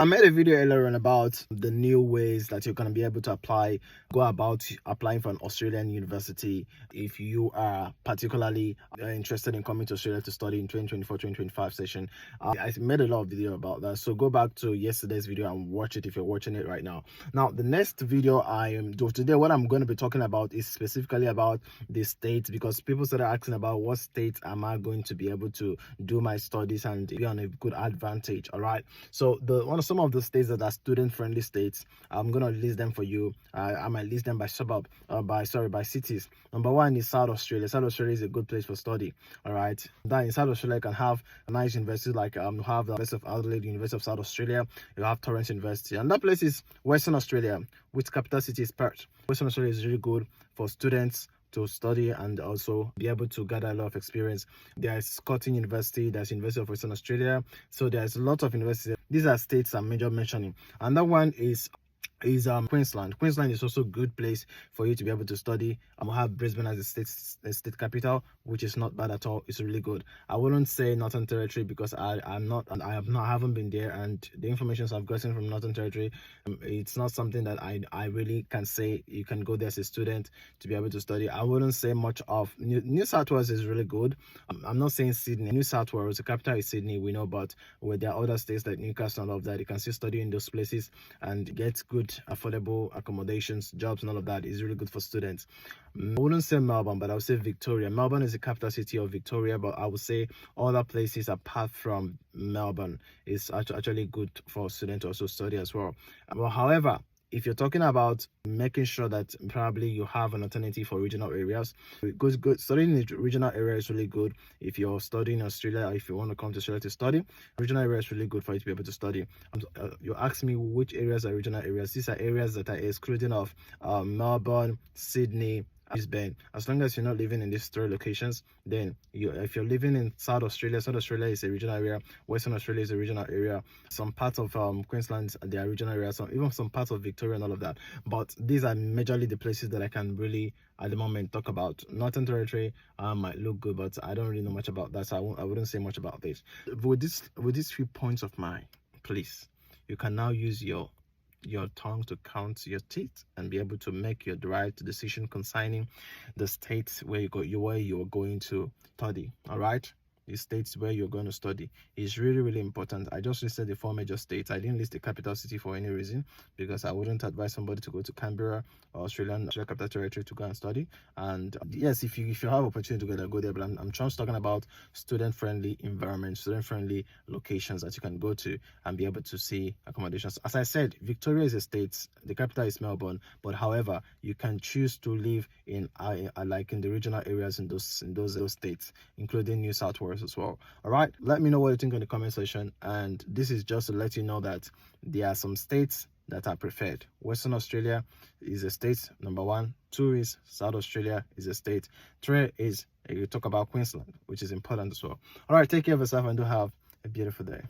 I made a video earlier on about the new ways that you're going to be able to go about applying for an Australian university if you are particularly interested in coming to Australia to study in 2024-2025 session. I made a lot of video about that, so go back to yesterday's video and watch it if you're watching it right now. Now, the next video I am doing today, what I'm going to be talking about is specifically about the states, because people started asking about what states am I going to be able to do my studies and be on a good advantage. All right, so some of the states that are student-friendly states, I'm gonna list them for you. I might list them by by cities. Number one is South Australia. South Australia is a good place for study. All right, then in South Australia you can have a nice universities like you have the University of Adelaide, University of South Australia. You have Torrens University, and that place is Western Australia, which capital city is Perth. Western Australia is really good for students to study and also be able to gather a lot of experience. There's Curtin University, there's University of Western Australia, so there's a lot of universities. These are states I'm mentioning, and that one is Queensland. Queensland is also a good place for you to be able to study. We have Brisbane as a state capital, which is not bad at all. It's really good. I wouldn't say Northern Territory because I haven't been there, and the information I've gotten from Northern Territory, it's not something that I really can say you can go there as a student to be able to study. I wouldn't say much of New South Wales is really good. I'm not saying Sydney. New South Wales, the capital is Sydney, we know, but where there are other states like Newcastle and all of that, you can still study in those places and get good affordable accommodations, jobs, and all of that. Is really good for students. I wouldn't say Melbourne, but I would say Victoria. Melbourne is the capital city of Victoria, but I would say other places apart from Melbourne is actually good for students to also study as well. Well, however, if you're talking about making sure that probably you have an alternative for regional areas, good studying in the regional area is really good. If you're studying in Australia, or if you want to come to Australia to study, regional area is really good for you to be able to study. You ask me which areas are regional areas. These are areas that are excluding of Melbourne, Sydney, Brisbane. As long as you're not living in these three locations, then if you're living in South Australia is a regional area. Western Australia is a regional area. Some parts of Queensland, they are regional areas. Even some parts of Victoria and all of that. But these are majorly the places that I can really at the moment talk about. Northern Territory might look good, but I don't really know much about that, so I wouldn't say much about this. With these 3 points of mine, please, you can now use your tongue to count your teeth and be able to make your right decision concerning the states where you're going to study. All right, the states where you're going to study is really important. I just listed the 4 major states. I didn't list the capital city for any reason, because I wouldn't advise somebody to go to Canberra or Australia Capital Territory to go and study. And yes, if you have opportunity to go there, but I'm just talking about student-friendly environments, student-friendly locations that you can go to and be able to see accommodations. As I said, Victoria is a state, the capital is Melbourne, but however, you can choose to live in like in the regional areas in those states, including New South Wales as well. All right, let me know what you think in the comment section, and this is just to let you know that there are some states that are preferred. Western Australia is a state, number 1. 2 is South Australia is a state. 3 is you talk about Queensland, which is important as well. All right, take care of yourself and do have a beautiful day.